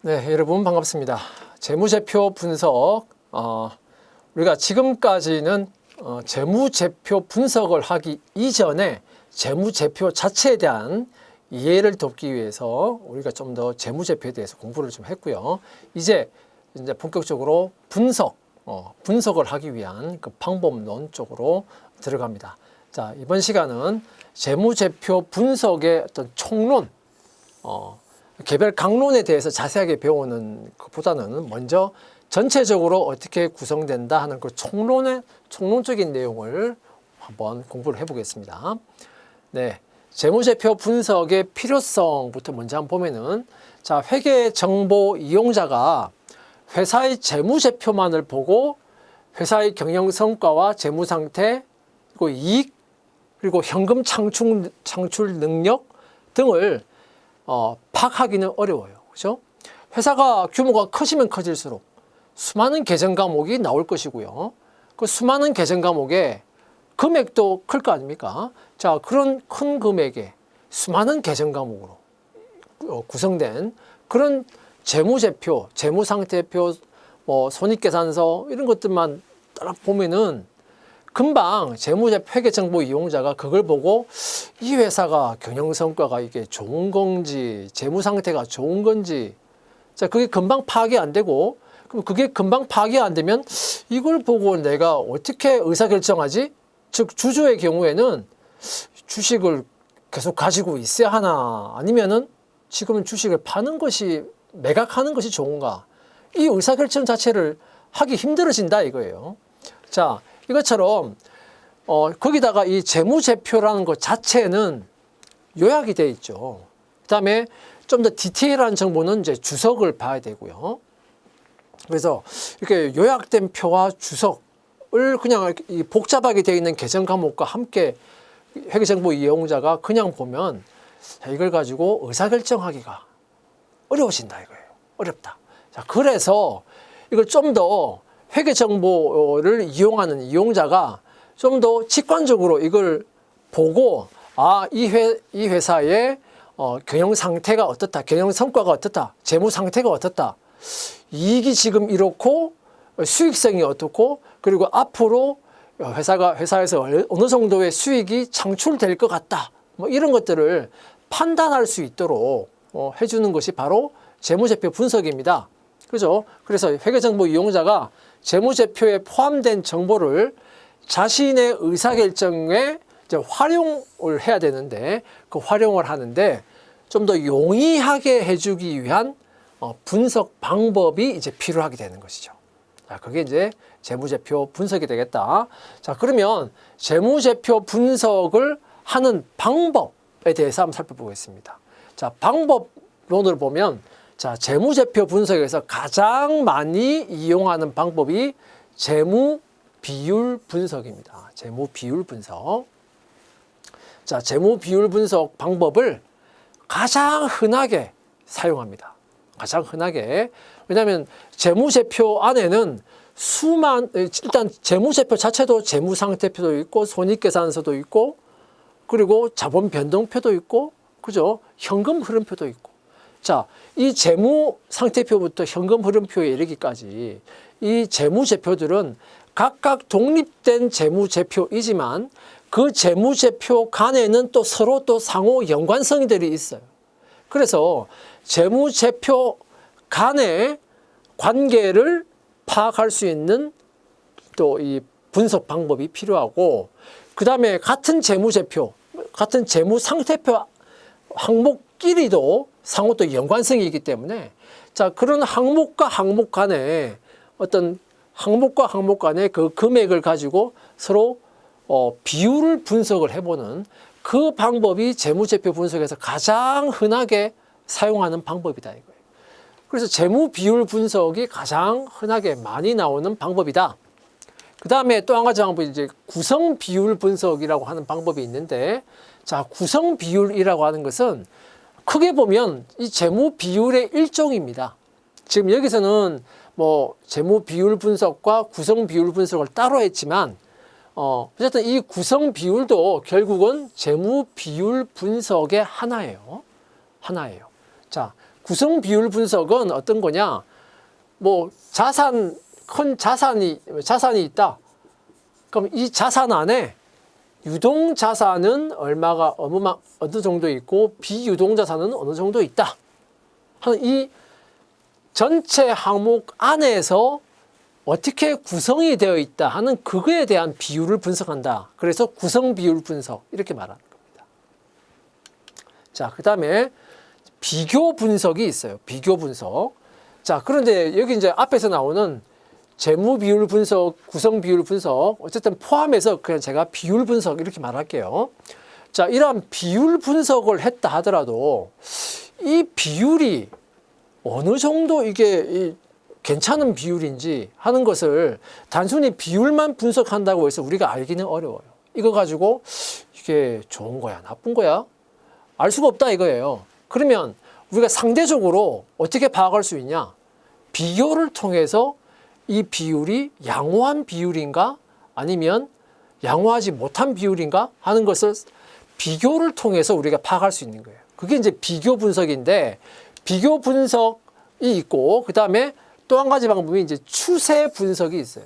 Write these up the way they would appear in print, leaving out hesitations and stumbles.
네, 여러분 반갑습니다. 재무제표 분석, 우리가 지금까지는 재무제표 분석을 하기 이전에 재무제표 자체에 대한 이해를 돕기 위해서 우리가 좀 더 재무제표에 대해서 공부를 좀 했고요. 이제 본격적으로 분석을 하기 위한 그 방법론 쪽으로 들어갑니다. 자, 이번 시간은 재무제표 분석의 어떤 총론, 개별 강론에 대해서 자세하게 배우는 것보다는 먼저 전체적으로 어떻게 구성된다 하는 그 총론적인 내용을 한번 공부를 해보겠습니다. 네, 재무제표 분석의 필요성부터 먼저 한번 보면은, 자, 회계 정보 이용자가 회사의 재무제표만을 보고 회사의 경영 성과와 재무 상태, 그리고 이익, 그리고 현금 창출 능력 등을 파악하기는 어려워요. 그죠? 회사가 규모가 커지면 커질수록 수많은 계정 과목이 나올 것이고요. 그 수많은 계정 과목에 금액도 클 거 아닙니까? 자, 그런 큰 금액에 수많은 계정 과목으로 구성된 그런 재무제표, 재무상태표, 손익계산서 이런 것들만 따라 보면은 금방 재무제표 회계정보 이용자가 그걸 보고 이 회사가 경영성과가 이게 좋은 건지 재무상태가 좋은 건지, 자, 그게 금방 파악이 안 되고, 그럼 그게 금방 파악이 안 되면 이걸 보고 내가 어떻게 의사결정하지? 즉 주주의 경우에는 주식을 계속 가지고 있어야 하나, 아니면은 지금은 주식을 파는 것이, 매각하는 것이 좋은가, 이 의사결정 자체를 하기 힘들어진다 이거예요. 자, 이것처럼 거기다가 이 재무제표라는 것 자체는 요약이 되어 있죠. 그 다음에 좀 더 디테일한 정보는 이제 주석을 봐야 되고요. 그래서 이렇게 요약된 표와 주석을 그냥 이 복잡하게 되어 있는 계정 과목과 함께 회계정보 이용자가 그냥 보면 이걸 가지고 의사결정하기가 어려워진다 이거예요. 어렵다. 자, 그래서 이걸 좀 더 회계정보를 이용하는 이용자가 좀 더 직관적으로 이걸 보고, 이 회사의 경영 상태가 어떻다, 경영 성과가 어떻다, 재무 상태가 어떻다, 이익이 지금 이렇고 수익성이 어떻고, 그리고 앞으로 회사에서 어느 정도의 수익이 창출될 것 같다, 이런 것들을 판단할 수 있도록 해주는 것이 바로 재무제표 분석입니다. 그죠? 그래서 회계정보 이용자가 재무제표에 포함된 정보를 자신의 의사결정에 이제 활용을 해야 되는데, 그 활용을 하는데 좀 더 용이하게 해주기 위한 분석 방법이 이제 필요하게 되는 것이죠. 자, 그게 이제 재무제표 분석이 되겠다. 자, 그러면 재무제표 분석을 하는 방법에 대해서 한번 살펴보겠습니다. 자, 방법론을 보면, 자, 재무제표 분석에서 가장 많이 이용하는 방법이 재무 비율 분석입니다. 재무 비율 분석. 자, 재무 비율 분석 방법을 가장 흔하게 사용합니다. 가장 흔하게. 왜냐하면 재무제표 안에는 일단 재무제표 자체도 재무상태표도 있고, 손익계산서도 있고, 그리고 자본 변동표도 있고, 그죠? 현금 흐름표도 있고. 자, 이 재무상태표부터 현금 흐름표에 이르기까지 이 재무제표들은 각각 독립된 재무제표이지만 그 재무제표 간에는 또 서로 또 상호 연관성들이 있어요. 그래서 재무제표 간의 관계를 파악할 수 있는 또 이 분석 방법이 필요하고, 그 다음에 같은 재무제표, 같은 재무상태표 항목끼리도 상호 또 연관성이 있기 때문에, 자, 그런 항목과 항목 간에 그 금액을 가지고 서로 비율을 분석을 해보는 그 방법이 재무제표 분석에서 가장 흔하게 사용하는 방법이다 이거예요. 그래서 재무 비율 분석이 가장 흔하게 많이 나오는 방법이다. 그 다음에 또 한 가지 방법이 이제 구성 비율 분석이라고 하는 방법이 있는데, 자, 구성 비율이라고 하는 것은 크게 보면 이 재무 비율의 일종입니다. 지금 여기서는 재무 비율 분석과 구성 비율 분석을 따로 했지만, 어쨌든 이 구성 비율도 결국은 재무 비율 분석의 하나예요. 자, 구성 비율 분석은 어떤 거냐? 뭐 큰 자산이 있다. 그럼 이 자산 안에 유동 자산은 얼마가 어느 정도 있고 비유동 자산은 어느 정도 있다 하는 이 전체 항목 안에서 어떻게 구성이 되어 있다 하는 그거에 대한 비율을 분석한다. 그래서 구성 비율 분석 이렇게 말하는 겁니다. 자, 그다음에 비교 분석이 있어요. 비교 분석. 자, 그런데 여기 이제 앞에서 나오는 재무 비율 분석, 구성 비율 분석 어쨌든 포함해서 그냥 제가 비율 분석 이렇게 말할게요. 자, 이러한 비율 분석을 했다 하더라도 이 비율이 어느 정도 이게 괜찮은 비율인지 하는 것을 단순히 비율만 분석한다고 해서 우리가 알기는 어려워요. 이거 가지고 이게 좋은 거야, 나쁜 거야? 알 수가 없다 이거예요. 그러면 우리가 상대적으로 어떻게 파악할 수 있냐? 비교를 통해서 이 비율이 양호한 비율인가 아니면 양호하지 못한 비율인가 하는 것을 비교를 통해서 우리가 파악할 수 있는 거예요. 그게 이제 비교 분석인데 비교 분석이 있고 그다음에 또 한 가지 방법이 이제 추세 분석이 있어요.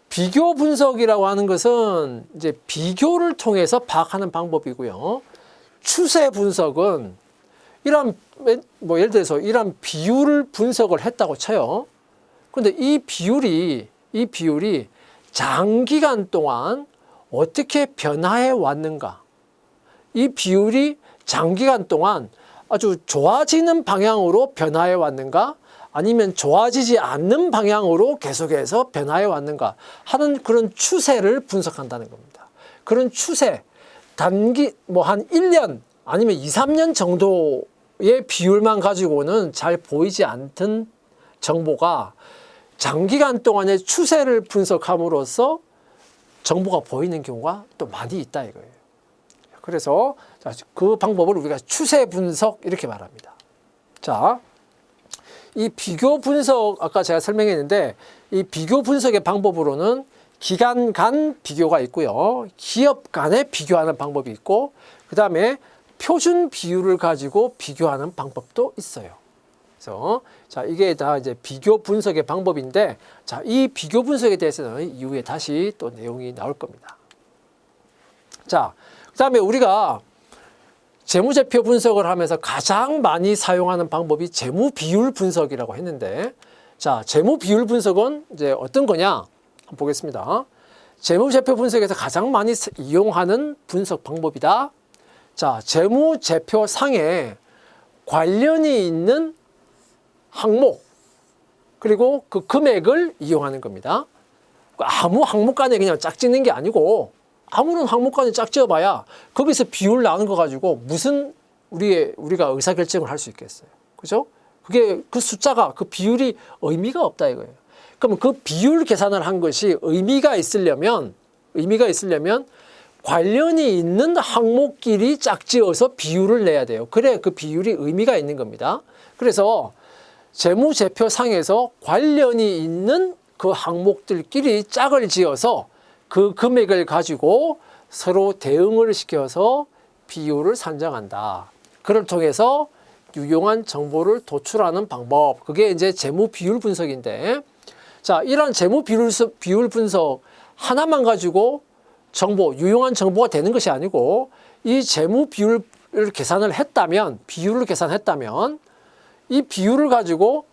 비교 분석이라고 하는 것은 이제 비교를 통해서 파악하는 방법이고요. 추세 분석은 이런 뭐 예를 들어서 이런 비율을 분석을 했다고 쳐요. 그런데 이 비율이 장기간 동안 어떻게 변화해 왔는가? 이 비율이 장기간 동안 아주 좋아지는 방향으로 변화해 왔는가? 아니면 좋아지지 않는 방향으로 계속해서 변화해 왔는가 하는 그런 추세를 분석한다는 겁니다. 그런 추세, 단기 뭐 한 1년 아니면 2, 3년 정도의 비율만 가지고는 잘 보이지 않던 정보가 장기간 동안의 추세를 분석함으로써 정보가 보이는 경우가 또 많이 있다 이거예요. 그래서 그 방법을 우리가 추세 분석 이렇게 말합니다. 자, 이 비교 분석 아까 제가 설명했는데 이 비교 분석의 방법으로는 기간 간 비교가 있고요. 기업 간에 비교하는 방법이 있고 그다음에 표준 비율을 가지고 비교하는 방법도 있어요. 그래서 자, 이게 다 이제 비교 분석의 방법인데 자, 이 비교 분석에 대해서는 이후에 다시 또 내용이 나올 겁니다. 자, 그다음에 우리가 재무제표 분석을 하면서 가장 많이 사용하는 방법이 재무 비율 분석이라고 했는데 자, 재무 비율 분석은 이제 어떤 거냐? 한번 보겠습니다. 재무제표 분석에서 가장 많이 이용하는 분석 방법이다. 자, 재무제표 상에 관련이 있는 항목 그리고 그 금액을 이용하는 겁니다. 아무 항목 간에 그냥 짝 찍는 게 아니고 아무런 항목 간에 짝 지어봐야 거기서 비율 나오는 거 가지고 무슨 우리가 의사결정을 할 수 있겠어요. 그죠? 그게 그 숫자가 그 비율이 의미가 없다 이거예요. 그러면 그 비율 계산을 한 것이 의미가 있으려면 관련이 있는 항목끼리 짝지어서 비율을 내야 돼요. 그래 그 비율이 의미가 있는 겁니다. 그래서 재무제표상에서 관련이 있는 그 항목들끼리 짝을 지어서 그 금액을 가지고 서로 대응을 시켜서 비율을 산정한다. 그를 통해서 유용한 정보를 도출하는 방법. 그게 이제 재무 비율 분석인데 자, 이런 재무 비율 분석 하나만 가지고 유용한 정보가 되는 것이 아니고 이 재무 비율을 계산을 했다면 이 비율을 가지고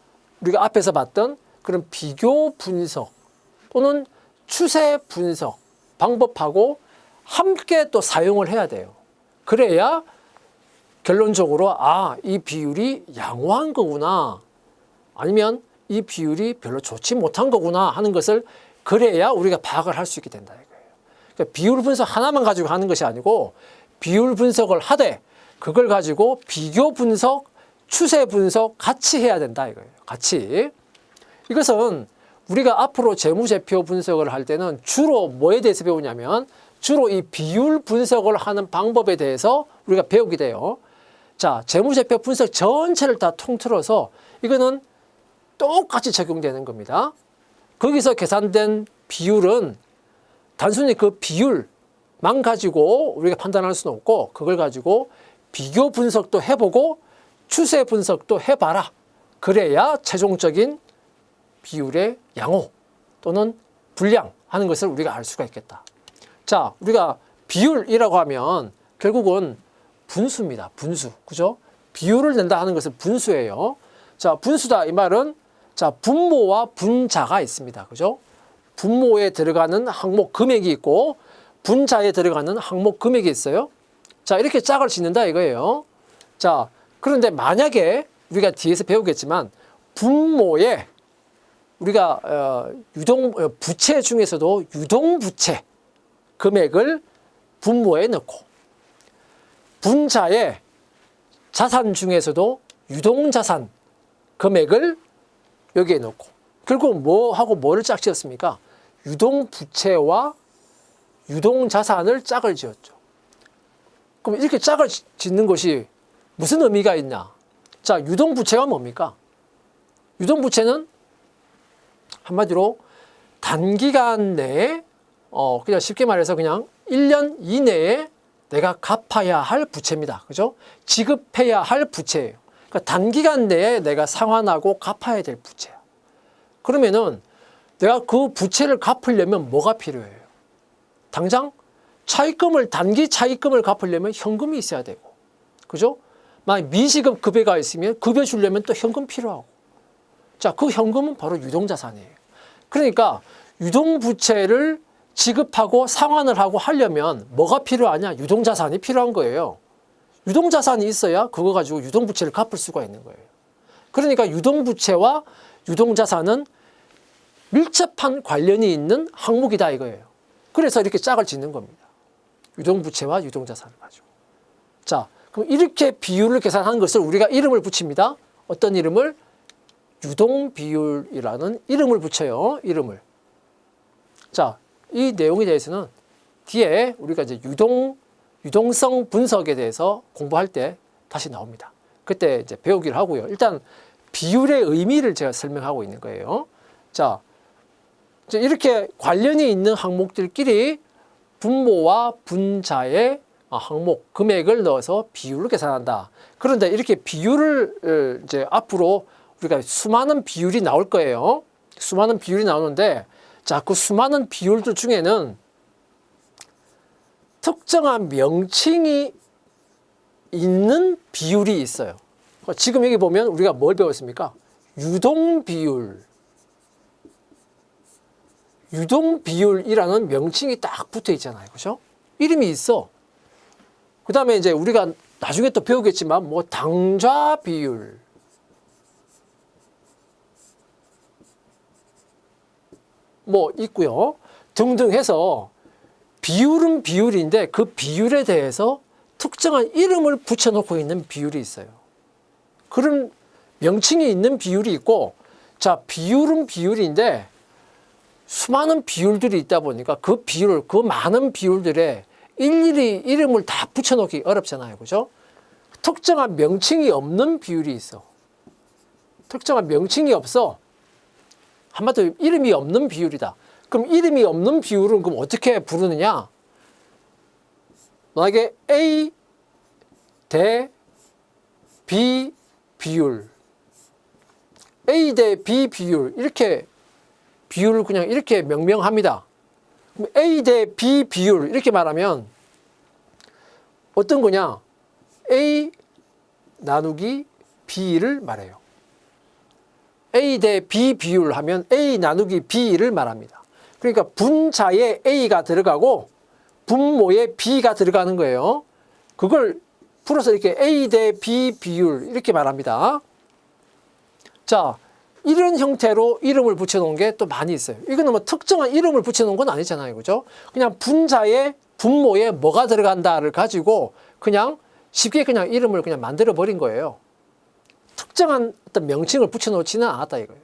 우리가 앞에서 봤던 그런 비교 분석 또는 추세 분석 방법하고 함께 또 사용을 해야 돼요. 그래야 결론적으로 이 비율이 양호한 거구나 아니면 이 비율이 별로 좋지 못한 거구나 하는 것을 그래야 우리가 파악을 할 수 있게 된다 이거예요. 그러니까 비율 분석 하나만 가지고 하는 것이 아니고 비율 분석을 하되 그걸 가지고 비교 분석, 추세 분석 같이 해야 된다 이거예요. 같이. 이것은 우리가 앞으로 재무제표 분석을 할 때는 주로 뭐에 대해서 배우냐면 주로 이 비율 분석을 하는 방법에 대해서 우리가 배우게 돼요. 자, 재무제표 분석 전체를 다 통틀어서 이거는 똑같이 적용되는 겁니다. 거기서 계산된 비율은 단순히 그 비율만 가지고 우리가 판단할 수는 없고 그걸 가지고 비교 분석도 해보고 추세 분석도 해봐라. 그래야 최종적인 비율의 양호 또는 불량 하는 것을 우리가 알 수가 있겠다. 자, 우리가 비율이라고 하면 결국은 분수입니다. 분수. 그죠? 비율을 낸다 하는 것은 분수예요. 자, 분수다 이 말은 자, 분모와 분자가 있습니다. 그죠? 분모에 들어가는 항목 금액이 있고 분자에 들어가는 항목 금액이 있어요. 자, 이렇게 짝을 짓는다 이거예요. 자, 그런데 만약에 우리가 뒤에서 배우겠지만 분모에 우리가 부채 중에서도 유동부채 금액을 분모에 넣고 분자에 자산 중에서도 유동자산 금액을 여기에 넣고 결국 뭐하고 뭐를 짝지었습니까? 유동부채와 유동자산을 짝을 지었죠. 그럼 이렇게 짝을 짓는 것이 무슨 의미가 있냐? 자, 유동부채가 뭡니까? 유동부채는 한마디로 단기간 내에 그냥 쉽게 말해서 그냥 1년 이내에 내가 갚아야 할 부채입니다. 그죠? 지급해야 할 부채예요. 그러니까 단기간 내에 내가 상환하고 갚아야 될 부채야. 그러면은 내가 그 부채를 갚으려면 뭐가 필요해요? 당장 차입금을 단기 차입금을 갚으려면 현금이 있어야 되고, 그죠? 만약 미지급 급여가 있으면 급여 주려면 또 현금 필요하고. 자, 그 현금은 바로 유동자산이에요. 그러니까 유동부채를 지급하고 상환을 하고 하려면 뭐가 필요하냐? 유동자산이 필요한 거예요. 유동자산이 있어야 그거 가지고 유동부채를 갚을 수가 있는 거예요. 그러니까 유동부채와 유동자산은 밀접한 관련이 있는 항목이다 이거예요. 그래서 이렇게 짝을 짓는 겁니다. 유동부채와 유동자산을 가지고. 자, 그럼 이렇게 비율을 계산한 것을 우리가 이름을 붙입니다. 어떤 이름을? 유동비율이라는 이름을 붙여요. 이름을. 자, 이 내용에 대해서는 뒤에 우리가 이제 유동성 분석에 대해서 공부할 때 다시 나옵니다. 그때 이제 배우기를 하고요. 일단 비율의 의미를 제가 설명하고 있는 거예요. 자, 이렇게 관련이 있는 항목들끼리 분모와 분자의 항목 금액을 넣어서 비율을 계산한다. 그런데 이렇게 비율을 이제 앞으로 우리가 수많은 비율이 나올 거예요. 수많은 비율이 나오는데, 자, 그 수많은 비율들 중에는 특정한 명칭이 있는 비율이 있어요. 지금 여기 보면 우리가 뭘 배웠습니까? 유동비율. 유동비율이라는 명칭이 딱 붙어 있잖아요. 그죠? 이름이 있어. 그 다음에 이제 우리가 나중에 또 배우겠지만, 뭐, 당좌비율. 뭐, 있고요. 등등 해서 비율은 비율인데 그 비율에 대해서 특정한 이름을 붙여놓고 있는 비율이 있어요. 그런 명칭이 있는 비율이 있고, 자, 비율은 비율인데 수많은 비율들이 있다 보니까 그 비율, 그 많은 비율들에 일일이 이름을 다 붙여놓기 어렵잖아요. 그죠? 특정한 명칭이 없는 비율이 있어. 특정한 명칭이 없어. 한마디로 이름이 없는 비율이다. 그럼 이름이 없는 비율은 그럼 어떻게 부르느냐? 만약에 A 대 B 비율, A 대 B 비율, 이렇게 비율을 그냥 이렇게 명명합니다. 그럼 A 대 B 비율 이렇게 말하면 어떤 거냐? A 나누기 B를 말해요. A 대 B 비율 하면 A 나누기 B를 말합니다. 그러니까 분자에 A가 들어가고 분모에 B가 들어가는 거예요. 그걸 풀어서 이렇게 A 대 B 비율 이렇게 말합니다. 자, 이런 형태로 이름을 붙여놓은 게 또 많이 있어요. 이거는 뭐 특정한 이름을 붙여놓은 건 아니잖아요. 그죠? 그냥 분자에 분모에 뭐가 들어간다를 가지고 그냥 쉽게 그냥 이름을 그냥 만들어 버린 거예요. 특정한 어떤 명칭을 붙여놓지는 않았다 이거예요.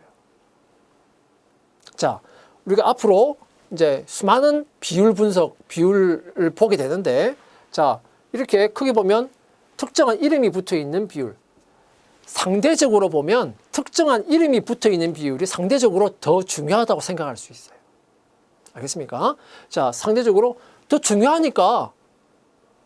자, 우리가 앞으로 이제 수많은 비율 분석, 비율을 보게 되는데, 자, 이렇게 크게 보면 특정한 이름이 붙어 있는 비율. 상대적으로 보면 특정한 이름이 붙어 있는 비율이 상대적으로 더 중요하다고 생각할 수 있어요. 알겠습니까? 자, 상대적으로 더 중요하니까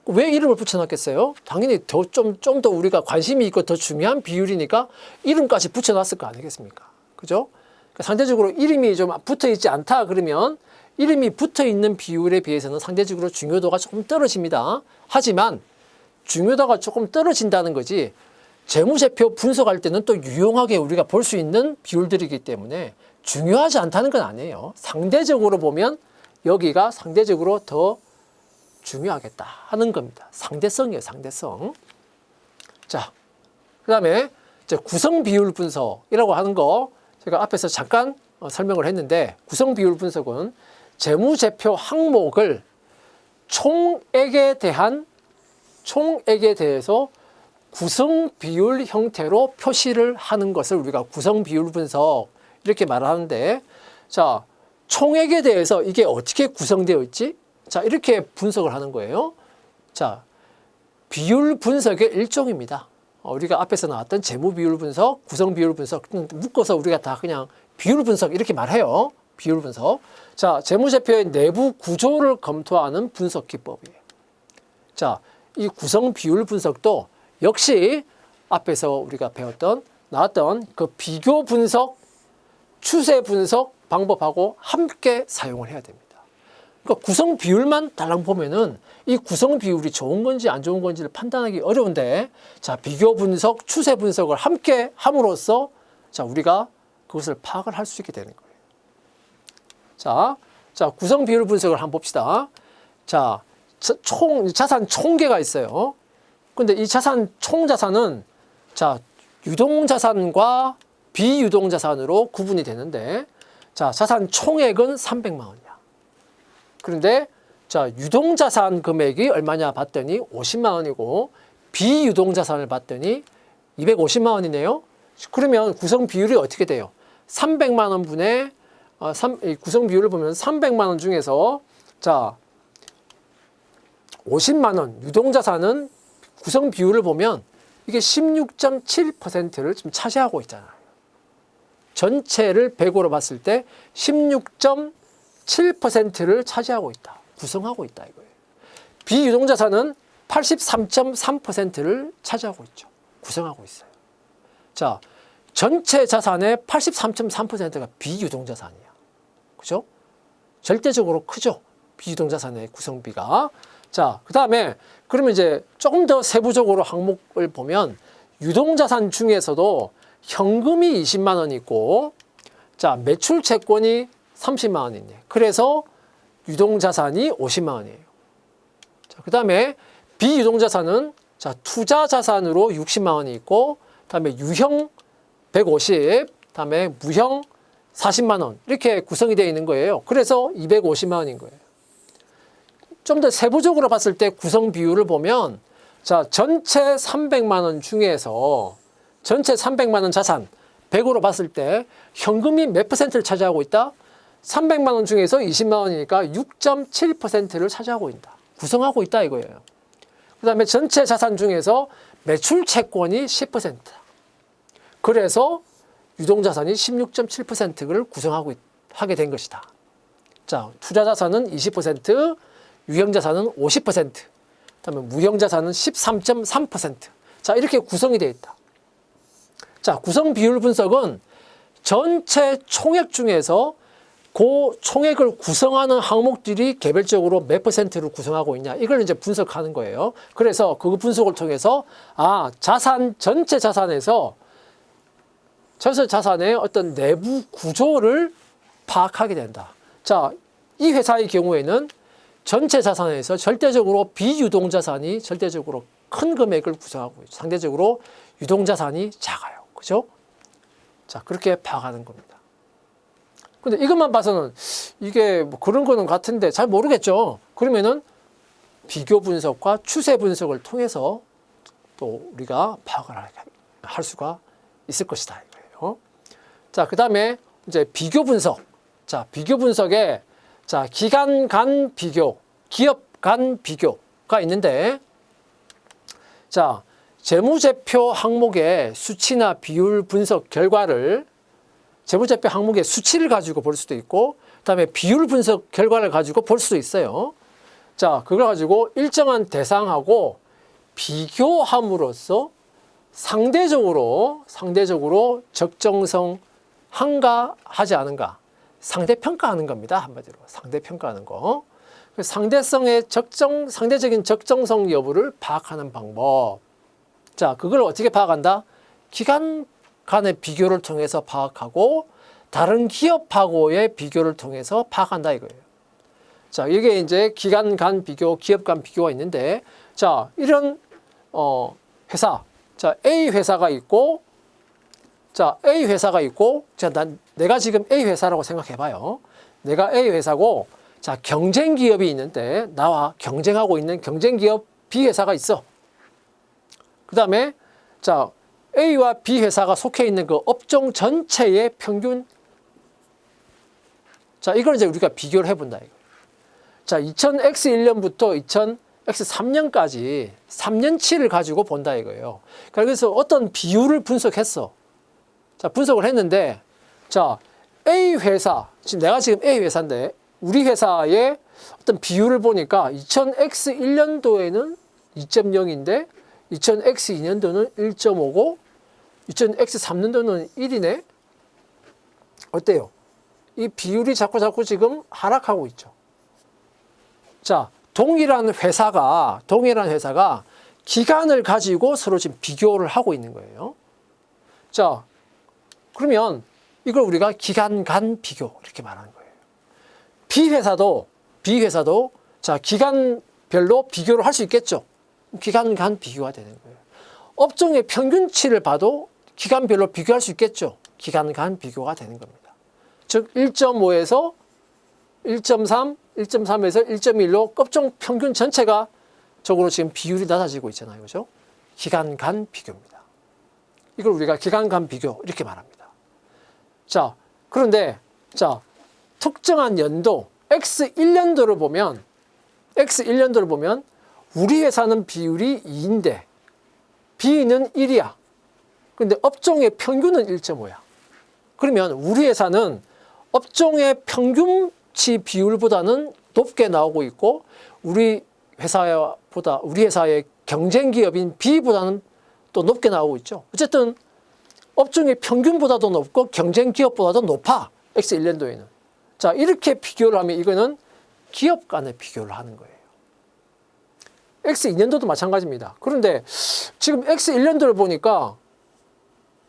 왜 이름을 붙여놨겠어요? 당연히 좀 더 우리가 관심이 있고 더 중요한 비율이니까 이름까지 붙여놨을 거 아니겠습니까? 그죠? 그러니까 상대적으로 이름이 좀 붙어 있지 않다 그러면 이름이 붙어 있는 비율에 비해서는 상대적으로 중요도가 조금 떨어집니다. 하지만 중요도가 조금 떨어진다는 거지 재무제표 분석할 때는 또 유용하게 우리가 볼 수 있는 비율들이기 때문에 중요하지 않다는 건 아니에요. 상대적으로 보면 여기가 상대적으로 더 중요하겠다 하는 겁니다. 상대성이에요, 상대성. 자, 그 다음에 이제 구성 비율 분석이라고 하는 거 제가 앞에서 잠깐 설명을 했는데 구성 비율 분석은 재무제표 항목을 총액에 대해서 구성 비율 형태로 표시를 하는 것을 우리가 구성 비율 분석 이렇게 말하는데, 자, 총액에 대해서 이게 어떻게 구성되어 있지? 자, 이렇게 분석을 하는 거예요. 자, 비율 분석의 일종입니다. 우리가 앞에서 나왔던 재무 비율 분석, 구성 비율 분석 묶어서 우리가 다 그냥 비율 분석 이렇게 말해요. 비율 분석. 자, 재무제표의 내부 구조를 검토하는 분석 기법이에요. 자, 이 구성 비율 분석도 역시 앞에서 우리가 나왔던 그 비교 분석, 추세 분석 방법하고 함께 사용을 해야 됩니다. 그러니까 구성 비율만 달랑 보면은 이 구성 비율이 좋은 건지 안 좋은 건지를 판단하기 어려운데, 자, 비교 분석, 추세 분석을 함께 함으로써 자, 우리가 그것을 파악을 할 수 있게 되는 거예요. 자, 구성 비율 분석을 한번 봅시다. 자, 자산 총계가 있어요. 근데 이 총자산은 자, 유동자산과 비유동자산으로 구분이 되는데, 자, 자산 총액은 300만 원이야. 그런데 자, 유동자산 금액이 얼마냐 봤더니 50만 원이고 비유동자산을 봤더니 250만 원이네요. 그러면 구성 비율이 어떻게 돼요? 300만 원 분의 구성 비율을 보면 300만 원 중에서 자, 50만 원 유동자산은 구성 비율을 보면 이게 16.7%를 지금 차지하고 있잖아요. 전체를 100으로 봤을 때 16.7%를 차지하고 있다. 구성하고 있다 이거예요. 비유동자산은 83.3%를 차지하고 있죠. 구성하고 있어요. 자, 전체 자산의 83.3%가 비유동자산이야. 그죠? 절대적으로 크죠. 비유동자산의 구성비가. 자, 그 다음에 그러면 이제 조금 더 세부적으로 항목을 보면 유동자산 중에서도 현금이 20만 원이 있고, 자, 매출 채권이 30만 원이 있네. 그래서 유동자산이 50만 원이에요. 자, 그 다음에 비유동자산은 자, 투자자산으로 60만 원이 있고, 다음에 유형 150, 다음에 무형 40만 원 이렇게 구성이 되어 있는 거예요. 그래서 250만 원인 거예요. 좀 더 세부적으로 봤을 때 구성 비율을 보면 자, 전체 300만 원 중에서 전체 300만 원 자산 100으로 봤을 때 현금이 몇 퍼센트를 차지하고 있다? 300만 원 중에서 20만 원이니까 6.7%를 차지하고 있다. 구성하고 있다 이거예요. 그 다음에 전체 자산 중에서 매출 채권이 10%다. 그래서 유동자산이 16.7%를 하게 된 것이다. 자, 투자자산은 20%, 유형자산은 50%, 그다음에 무형자산은 13.3%. 자, 이렇게 구성이 되어 있다. 자, 구성 비율 분석은 전체 총액 중에서 그 총액을 구성하는 항목들이 개별적으로 몇 퍼센트를 구성하고 있냐, 이걸 이제 분석하는 거예요. 그래서 그 분석을 통해서 전체 자산에서 자산의 어떤 내부 구조를 파악하게 된다. 자, 이 회사의 경우에는 전체 자산에서 절대적으로 비유동자산이 절대적으로 큰 금액을 구성하고 있죠. 상대적으로 유동자산이 작아요. 그죠? 자, 그렇게 파악하는 겁니다. 근데 이것만 봐서는 이게 뭐 그런 거는 같은데 잘 모르겠죠. 그러면은 비교 분석과 추세 분석을 통해서 또 우리가 파악을 할 수가 있을 것이다 이거예요. 자, 그 다음에 이제 비교 분석. 자, 비교 분석에 자, 기간 간 비교, 기업 간 비교가 있는데, 자, 재무제표 항목의 수치나 비율 분석 결과를 재무제표 항목의 수치를 가지고 볼 수도 있고, 그다음에 비율 분석 결과를 가지고 볼 수도 있어요. 자, 그걸 가지고 일정한 대상하고 비교함으로써 상대적으로 적정성 한가 하지 않은가, 상대평가하는 겁니다. 한마디로 상대평가하는 거. 상대적인 적정성 여부를 파악하는 방법. 자, 그걸 어떻게 파악한다? 기간 간의 비교를 통해서 파악하고 다른 기업하고의 비교를 통해서 파악한다 이거예요. 자, 이게 이제 기간 간 비교, 기업 간 비교가 있는데, 자, 이런 회사, 자, A 회사가 있고, 자, A 회사가 있고, 자, 내가 지금 A 회사라고 생각해봐요. 내가 A 회사고, 자, 경쟁 기업이 있는데 나와 경쟁하고 있는 경쟁 기업 B 회사가 있어. 그 다음에 자, A와 B 회사가 속해 있는 그 업종 전체의 평균. 자, 이걸 이제 우리가 비교를 해본다 이거. 자, 2000X1년부터 2000X3년까지 3년치를 가지고 본다 이거예요. 그래서 어떤 비율을 분석했어. 자, 분석을 했는데, 자, A 회사, 내가 지금 A 회사인데, 우리 회사의 어떤 비율을 보니까 2000X1년도에는 2.0인데, 2000X2년도는 1.5고, 2000X3년도는 1이네? 어때요? 이 비율이 자꾸 지금 하락하고 있죠. 자, 동일한 회사가 기간을 가지고 서로 지금 비교를 하고 있는 거예요. 자, 그러면 이걸 우리가 기간 간 비교 이렇게 말하는 거예요. B 회사도 자, 기간별로 비교를 할 수 있겠죠. 기간 간 비교가 되는 거예요. 업종의 평균치를 봐도 기간별로 비교할 수 있겠죠. 기간 간 비교가 되는 겁니다. 즉 1.5에서 1.3, 1.3에서 1.1로 업종 평균 전체가 적으로 지금 비율이 낮아지고 있잖아요. 그죠? 기간 간 비교입니다. 이걸 우리가 기간 간 비교 이렇게 말합니다. 자, 그런데 자, 특정한 연도 X1년도를 보면 우리 회사는 비율이 2인데 B는 1이야. 근데 업종의 평균은 1.5야. 그러면 우리 회사는 업종의 평균치 비율보다는 높게 나오고 있고 우리 회사의 경쟁 기업인 B보다는 또 높게 나오고 있죠. 어쨌든 업종의 평균보다도 높고 경쟁 기업보다도 높아. X1년도에는. 자, 이렇게 비교를 하면 이거는 기업 간의 비교를 하는 거예요. X2년도도 마찬가지입니다. 그런데 지금 X1년도를 보니까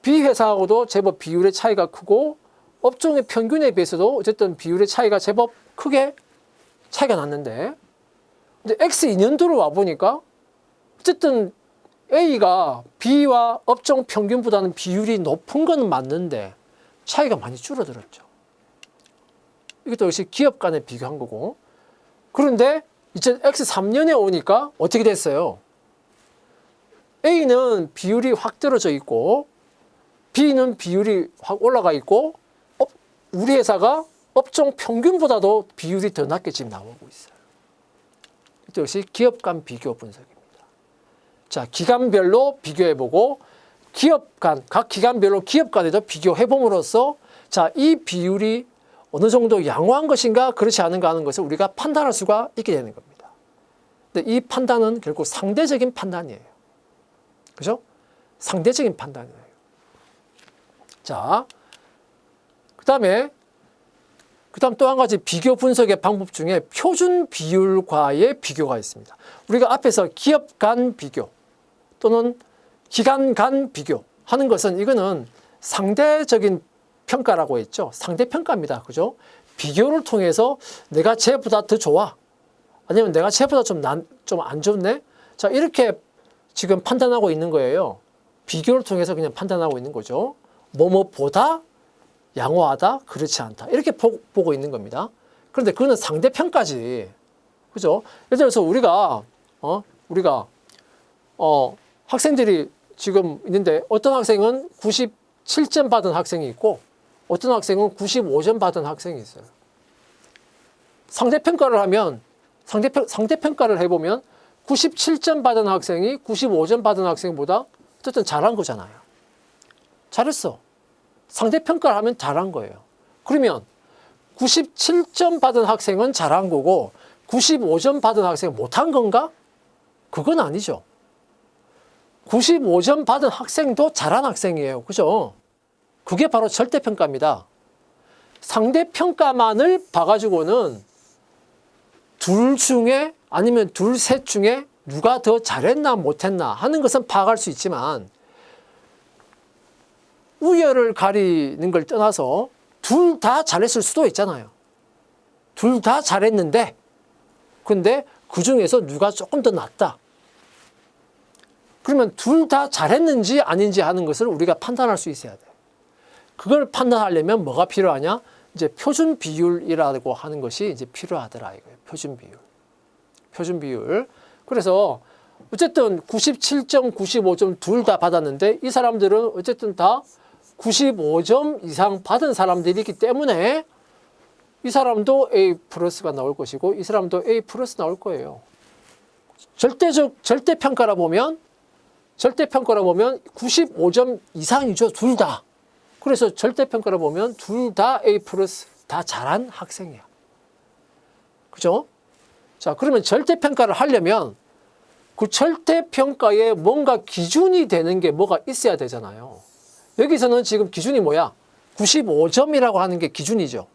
B 회사하고도 제법 비율의 차이가 크고 업종의 평균에 비해서도 어쨌든 비율의 차이가 제법 크게 차이가 났는데, 근데 X2년도로 와보니까 어쨌든 A가 B와 업종 평균보다는 비율이 높은 건 맞는데 차이가 많이 줄어들었죠. 이것도 역시 기업 간에 비교한 거고. 그런데 2000X3년에 오니까 어떻게 됐어요? A는 비율이 확 떨어져 있고 B는 비율이 확 올라가 있고 우리 회사가 업종 평균보다도 비율이 더 낮게 지금 나오고 있어요. 이것도 역시 기업 간 비교 분석입니다. 자, 기간별로 비교해보고 각 기간별로 기업 간에도 비교해봄으로써 자, 이 비율이 어느 정도 양호한 것인가 그렇지 않은가 하는 것을 우리가 판단할 수가 있게 되는 겁니다. 근데 이 판단은 결국 상대적인 판단이에요. 그죠? 상대적인 판단이에요. 자, 그 다음 또 한 가지 비교 분석의 방법 중에 표준 비율과의 비교가 있습니다. 우리가 앞에서 기업 간 비교 또는 기간 간 비교 하는 것은 이거는 상대적인 평가라고 했죠. 상대평가입니다. 그죠? 비교를 통해서 내가 쟤보다 더 좋아. 아니면 내가 쟤보다 좀 안 좋네? 자, 이렇게 지금 판단하고 있는 거예요. 비교를 통해서 그냥 판단하고 있는 거죠. 뭐뭐보다 양호하다, 그렇지 않다. 이렇게 보고 있는 겁니다. 그런데 그거는 상대평가지. 그죠? 예를 들어서 우리가 학생들이 지금 있는데 어떤 학생은 97점 받은 학생이 있고 어떤 학생은 95점 받은 학생이 있어요. 상대평가를 해보면 97점 받은 학생이 95점 받은 학생보다 어쨌든 잘한 거잖아요. 잘했어. 상대평가를 하면 잘한 거예요. 그러면 97점 받은 학생은 잘한 거고 95점 받은 학생 못한 건가? 그건 아니죠. 95점 받은 학생도 잘한 학생이에요. 그죠? 그게 바로 절대평가입니다. 상대평가만을 봐가지고는 둘 중에 아니면 둘, 셋 중에 누가 더 잘했나 못했나 하는 것은 파악할 수 있지만 우열을 가리는 걸 떠나서 둘 다 잘했을 수도 있잖아요. 둘 다 잘했는데 근데 그 중에서 누가 조금 더 낫다. 그러면 둘 다 잘했는지 아닌지 하는 것을 우리가 판단할 수 있어야 돼요. 그걸 판단하려면 뭐가 필요하냐? 이제 표준 비율이라고 하는 것이 이제 필요하더라 이거예요. 표준 비율. 표준 비율. 그래서 어쨌든 97점, 95점 둘 다 받았는데 이 사람들은 어쨌든 다 95점 이상 받은 사람들이기 때문에 이 사람도 A 플러스가 나올 것이고 이 사람도 A 플러스 나올 거예요. 절대평가라 보면 95점 이상이죠. 둘 다. 그래서 절대평가를 보면 둘 다 A 플러스 다 잘한 학생이야. 그죠? 자, 그러면 절대평가를 하려면 그 절대평가에 뭔가 기준이 되는 게 뭐가 있어야 되잖아요. 여기서는 지금 기준이 뭐야? 95점이라고 하는 게 기준이죠.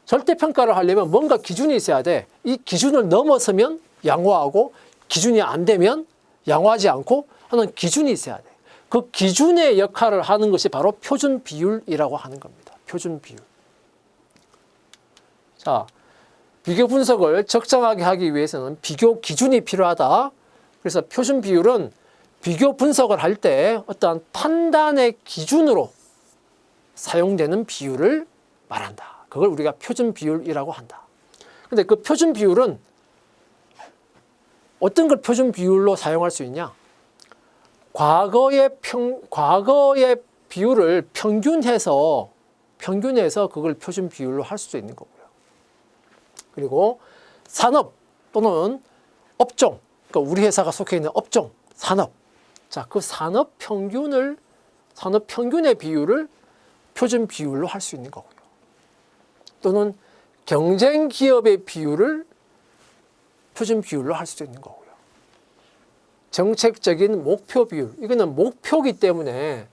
절대평가를 하려면 뭔가 기준이 있어야 돼. 이 기준을 넘어서면 양호하고 기준이 안 되면 양호하지 않고 하는 기준이 있어야 돼. 그 기준의 역할을 하는 것이 바로 표준 비율이라고 하는 겁니다. 표준 비율. 자, 비교 분석을 적정하게 하기 위해서는 비교 기준이 필요하다. 그래서 표준 비율은 비교 분석을 할 때 어떠한 판단의 기준으로 사용되는 비율을 말한다. 그걸 우리가 표준 비율이라고 한다. 근데 그 표준 비율은 어떤 걸 표준 비율로 사용할 수 있냐? 과거의 비율을 평균해서 그걸 표준 비율로 할 수도 있는 거고요. 그리고 산업 또는 업종, 그러니까 우리 회사가 속해 있는 업종, 산업. 자, 그 산업 평균의 비율을 표준 비율로 할 수 있는 거고요. 또는 경쟁 기업의 비율을 표준 비율로 할 수도 있는 거고요. 정책적인 목표 비율. 이거는 목표이기 때문에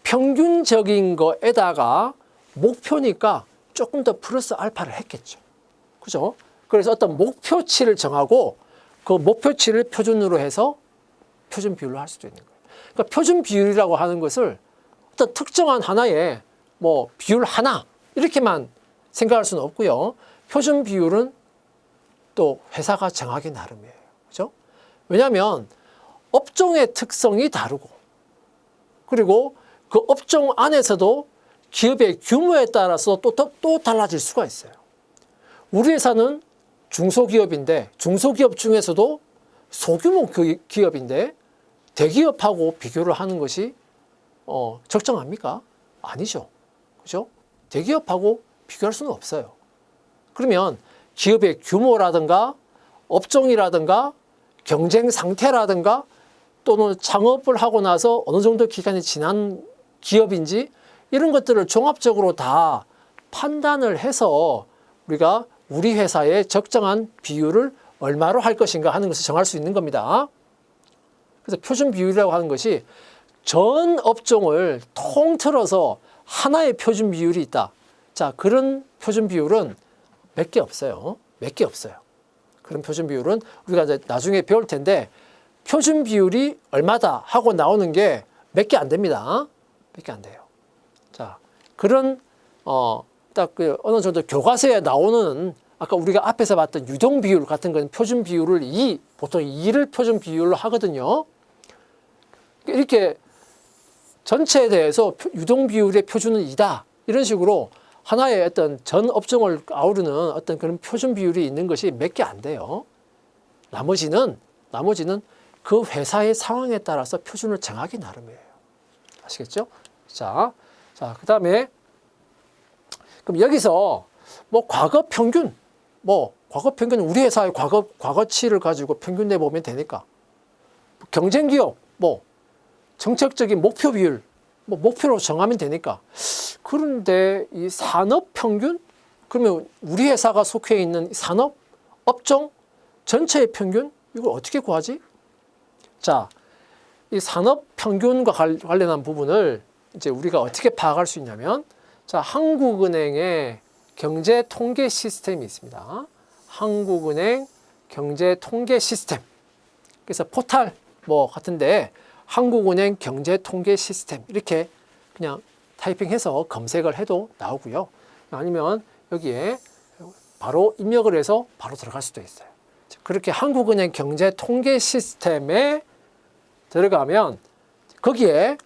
평균적인 거에다가 목표니까 조금 더 플러스 알파를 했겠죠. 그죠? 그래서 어떤 목표치를 정하고 그 목표치를 표준으로 해서 표준 비율로 할 수도 있는 거예요. 그러니까 표준 비율이라고 하는 것을 어떤 특정한 하나의 뭐 비율 하나 이렇게만 생각할 수는 없고요. 표준 비율은 또 회사가 정하기 나름이에요. 그죠? 왜냐하면 업종의 특성이 다르고 그리고 그 업종 안에서도 기업의 규모에 따라서 또 달라질 수가 있어요. 우리 회사는 중소기업인데 중소기업 중에서도 소규모 기업인데 대기업하고 비교를 하는 것이 적정합니까? 아니죠. 그죠? 대기업하고 비교할 수는 없어요. 그러면 기업의 규모라든가 업종이라든가 경쟁 상태라든가 또는 창업을 하고 나서 어느 정도 기간이 지난 기업인지 이런 것들을 종합적으로 다 판단을 해서 우리가 우리 회사의 적정한 비율을 얼마로 할 것인가 하는 것을 정할 수 있는 겁니다. 그래서 표준 비율이라고 하는 것이 전 업종을 통틀어서 하나의 표준 비율이 있다. 자, 그런 표준 비율은 몇 개 없어요. 몇 개 없어요. 그런 표준 비율은 우리가 이제 나중에 배울 텐데 표준 비율이 얼마다 하고 나오는 게 몇 개 안 됩니다. 몇 개 안 돼요. 자, 그런 딱 그 어느 정도 교과서에 나오는 아까 우리가 앞에서 봤던 유동 비율 같은 건 표준 비율을 보통 2를 표준 비율로 하거든요. 이렇게 전체에 대해서 유동 비율의 표준은 2다. 이런 식으로 하나의 어떤 전 업종을 아우르는 어떤 그런 표준 비율이 있는 것이 몇 개 안 돼요. 나머지는 그 회사의 상황에 따라서 표준을 정하기 나름이에요. 아시겠죠? 자, 그 다음에 그럼 여기서 과거 평균 우리 회사의 과거치를 가지고 평균 내보면 되니까 경쟁 기업 정책적인 목표 비율 목표로 정하면 되니까. 그런데 이 산업 평균? 그러면 우리 회사가 속해 있는 산업 업종 전체의 평균? 이걸 어떻게 구하지? 자, 이 산업 평균과 관련한 부분을 이제 우리가 어떻게 파악할 수 있냐면, 자, 한국은행의 경제 통계 시스템이 있습니다. 한국은행 경제 통계 시스템. 그래서 포탈 뭐 같은데 한국은행 경제 통계 시스템 이렇게 그냥 타이핑해서 검색을 해도 나오고요. 아니면 여기에 바로 입력을 해서 바로 들어갈 수도 있어요. 그렇게 한국은행 경제 통계 시스템에 들어가면 거기에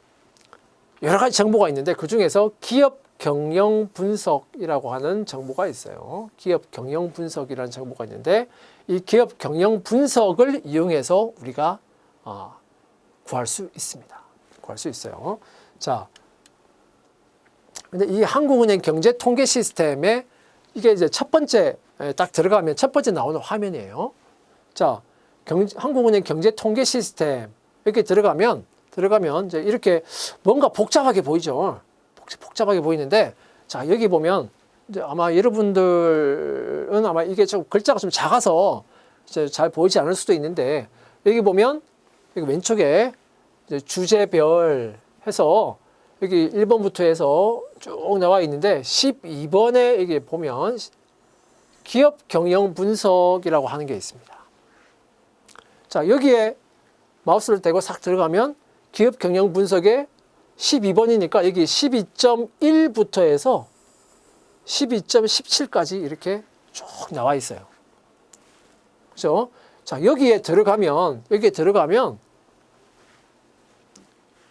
여러 가지 정보가 있는데 그중에서 기업 경영 분석이라고 하는 정보가 있어요. 기업 경영 분석이라는 정보가 있는데 이 기업 경영 분석을 이용해서 우리가 구할 수 있습니다. 구할 수 있어요. 자, 근데 이 한국은행 경제 통계 시스템에 이게 이제 첫 번째 딱 들어가면 첫 번째 나오는 화면이에요. 자, 한국은행 경제 통계 시스템 이렇게 들어가면 이제 이렇게 뭔가 복잡하게 보이죠. 복잡하게 보이는데, 자, 여기 보면 이제 아마 여러분들은 아마 이게 좀 글자가 좀 작아서 이제 잘 보이지 않을 수도 있는데, 여기 보면 여기 왼쪽에 이제 주제별 해서 여기 1번부터 해서 쭉 나와 있는데 12번에 여기 보면 기업 경영 분석이라고 하는 게 있습니다. 자, 여기에 마우스를 대고 싹 들어가면 기업 경영 분석에 12번이니까 여기 12.1부터 해서 12.17까지 이렇게 쭉 나와 있어요. 그죠? 자, 여기에 들어가면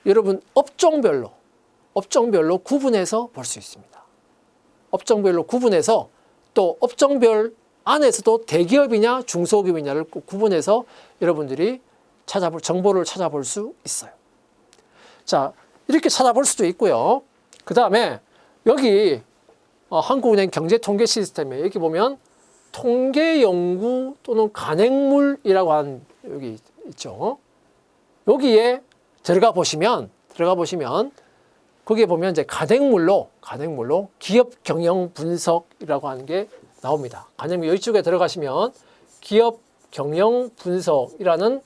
여러분 업종별로 구분해서 볼 수 있습니다. 업종별로 구분해서 또 업종별 안에서도 대기업이냐 중소기업이냐를 구분해서 여러분들이 정보를 찾아볼 수 있어요. 자, 이렇게 찾아볼 수도 있고요. 그 다음에 여기 한국은행 경제통계 시스템에 여기 보면 통계연구 또는 간행물이라고 하는 여기 있죠. 여기에 들어가 보시면 거기에 보면 이제 간행물로 기업 경영 분석이라고 하는 게 나옵니다. 간행물 이쪽에 들어가시면 기업 경영 분석이라는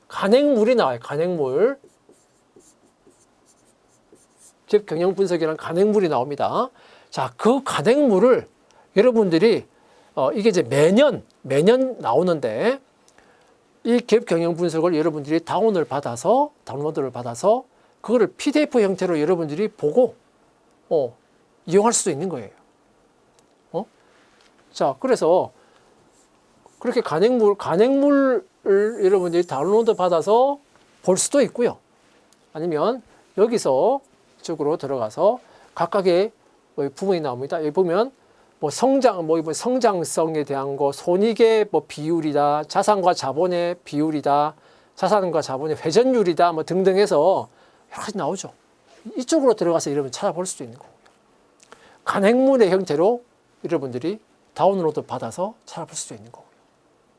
간행물이 나와요. 간행물. 기업 경영 분석이라는 간행물이 나옵니다. 자, 그 간행물을 여러분들이 이게 이제 매년 나오는데 이 기업 경영 분석을 여러분들이 다운로드를 받아서 그거를 PDF 형태로 여러분들이 보고 이용할 수도 있는 거예요. 자, 그래서 그렇게 간행물을 여러분들이 다운로드 받아서 볼 수도 있고요. 아니면 여기서 이쪽으로 들어가서 각각의 부분이 나옵니다. 여기 보면 성장성에 대한 거, 손익의 비율이다, 자산과 자본의 비율이다, 자산과 자본의 회전율이다, 등등 해서 여러 가지 나오죠. 이쪽으로 들어가서 여러분 찾아볼 수도 있는 거고요. 간행물의 형태로 여러분들이 다운로드 받아서 찾아볼 수도 있는 거고요.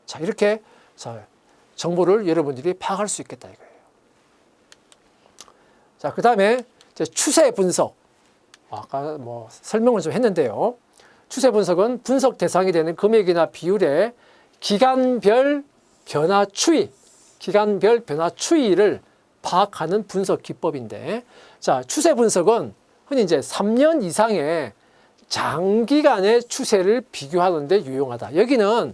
자, 이렇게 정보를 여러분들이 파악할 수 있겠다 이거예요. 자, 그 다음에 추세 분석. 아까 설명을 좀 했는데요. 추세 분석은 분석 대상이 되는 금액이나 비율의 기간별 변화 추이를 파악하는 분석 기법인데, 자, 추세 분석은 흔히 이제 3년 이상의 장기간의 추세를 비교하는데 유용하다. 여기는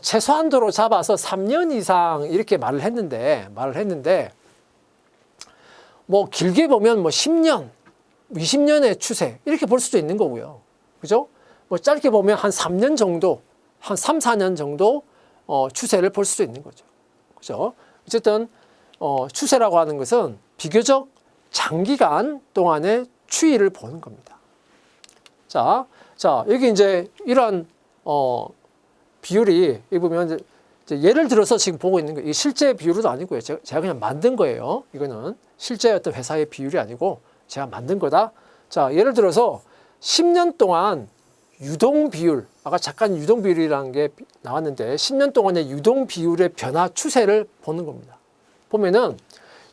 최소한도로 잡아서 3년 이상 이렇게 말을 했는데 길게 보면 10년, 20년의 추세 이렇게 볼 수도 있는 거고요. 그죠? 짧게 보면 한 3년 정도, 한 3, 4년 정도 추세를 볼 수도 있는 거죠. 그죠? 어쨌든 추세라고 하는 것은 비교적 장기간 동안의 추이를 보는 겁니다. 자, 여기 이제 이런 비율이 여기 보면 이제 예를 들어서 지금 보고 있는 거, 이게 실제 비율은 아니고요. 제가 그냥 만든 거예요. 이거는 실제 어떤 회사의 비율이 아니고 제가 만든 거다. 자, 예를 들어서 10년 동안 유동 비율, 아까 잠깐 유동 비율이라는 게 나왔는데 10년 동안의 유동 비율의 변화 추세를 보는 겁니다. 보면은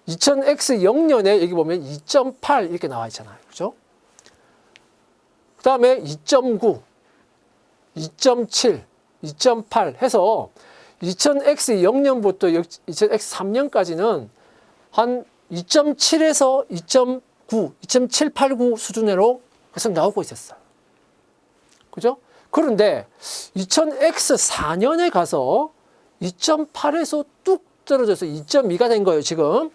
2000X0년에 여기 보면 2.8 이렇게 나와 있잖아요. 그죠? 그 다음에 2.9, 2.7, 2.8 해서 2000X0년부터 2000X3년까지는 한 2.7에서 2.9, 2.789 수준으로 계속 나오고 있었어요. 그죠? 그런데 2000X4년에 가서 2.8에서 뚝 떨어져서 2.2가 된 거예요, 지금.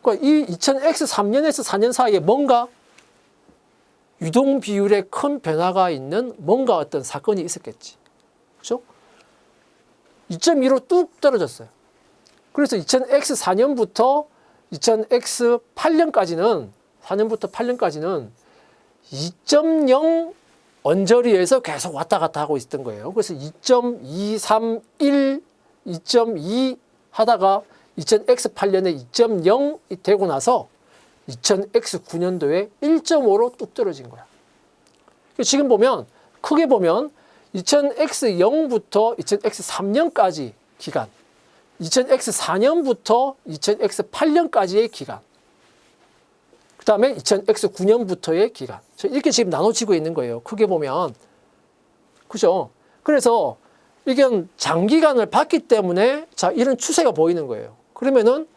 그러니까 이 2000X3년에서 4년 사이에 뭔가 유동 비율에 큰 변화가 있는 뭔가 어떤 사건이 있었겠지. 그죠? 2.2로 뚝 떨어졌어요. 그래서 2000X4년부터 2000X8년까지는 4년부터 8년까지는 2.0 언저리에서 계속 왔다 갔다 하고 있었던 거예요. 그래서 2.231, 2.2 하다가 2000X8년에 2.0이 되고 나서 2000X9년도에 1.5로 뚝 떨어진 거야. 지금 보면 크게 보면 2000X0부터 2000X3년까지 기간, 2000X4년부터 2000X8년까지의 기간, 그 다음에 2000X9년부터의 기간. 이렇게 지금 나눠지고 있는 거예요. 크게 보면. 그죠? 그래서 이게 장기간을 봤기 때문에 자, 이런 추세가 보이는 거예요. 그러면은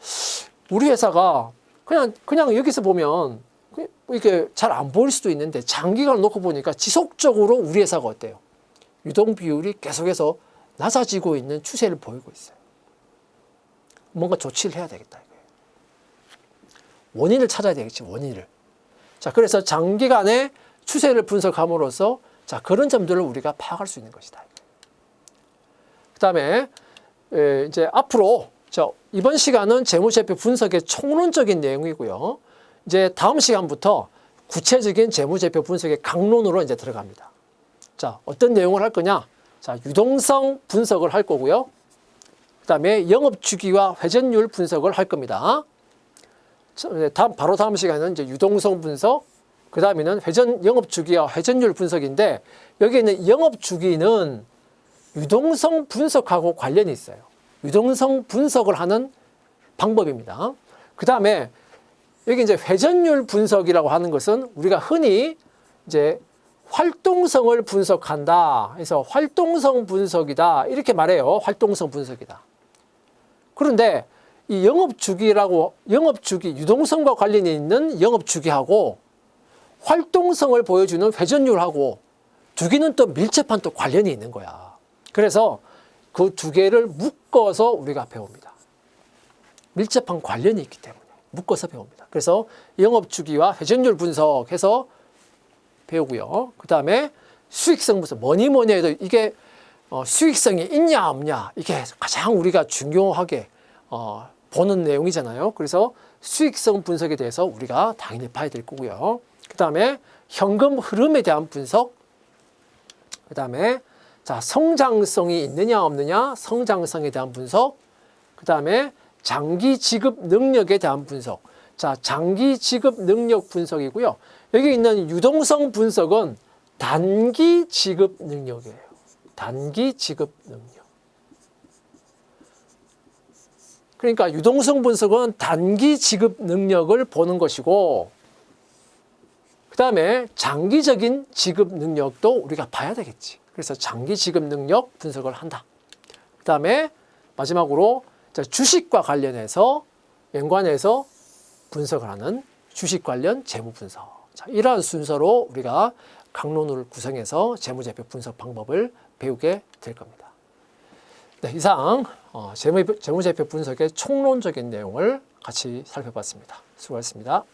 우리 회사가 그냥 여기서 보면 이게 잘 안 보일 수도 있는데 장기간을 놓고 보니까 지속적으로 우리 회사가 어때요? 유동 비율이 계속해서 낮아지고 있는 추세를 보이고 있어요. 뭔가 조치를 해야 되겠다. 원인을 찾아야 되겠지, 원인을. 자, 그래서 장기간의 추세를 분석함으로써 자, 그런 점들을 우리가 파악할 수 있는 것이다. 그 다음에 이제 앞으로 이번 시간은 재무제표 분석의 총론적인 내용이고요. 이제 다음 시간부터 구체적인 재무제표 분석의 강론으로 이제 들어갑니다. 자, 어떤 내용을 할 거냐? 자, 유동성 분석을 할 거고요. 그 다음에 영업주기와 회전율 분석을 할 겁니다. 바로 다음 시간은 이제 유동성 분석, 그 다음에는 영업주기와 회전율 분석인데, 여기 있는 영업주기는 유동성 분석하고 관련이 있어요. 유동성 분석을 하는 방법입니다. 그 다음에 여기 이제 회전율 분석이라고 하는 것은 우리가 흔히 이제 활동성을 분석한다. 그래서 활동성 분석이다. 이렇게 말해요. 활동성 분석이다. 그런데 이 영업주기, 유동성과 관련이 있는 영업주기하고 활동성을 보여주는 회전율하고 두 개는 또 밀접한 또 관련이 있는 거야. 그래서 그 두 개를 묶어서 우리가 배웁니다. 밀접한 관련이 있기 때문에 묶어서 배웁니다. 그래서 영업주기와 회전율 분석해서 배우고요. 그 다음에 수익성 분석, 뭐니 해도 이게 수익성이 있냐 없냐, 이게 가장 우리가 중요하게 보는 내용이잖아요. 그래서 수익성 분석에 대해서 우리가 당연히 봐야 될 거고요. 그 다음에 현금 흐름에 대한 분석, 그 다음에 자, 성장성이 있느냐 없느냐, 성장성에 대한 분석, 그 다음에 장기 지급 능력에 대한 분석. 자, 장기 지급 능력 분석이고요. 여기 있는 유동성 분석은 단기 지급 능력이에요. 단기 지급 능력. 그러니까 유동성 분석은 단기 지급 능력을 보는 것이고, 그 다음에 장기적인 지급 능력도 우리가 봐야 되겠지. 그래서 장기 지급 능력 분석을 한다. 그 다음에 마지막으로 주식과 관련해서 연관해서 분석을 하는 주식 관련 재무 분석. 자, 이러한 순서로 우리가 강론을 구성해서 재무제표 분석 방법을 배우게 될 겁니다. 네, 이상 재무제표 분석의 총론적인 내용을 같이 살펴봤습니다. 수고하셨습니다.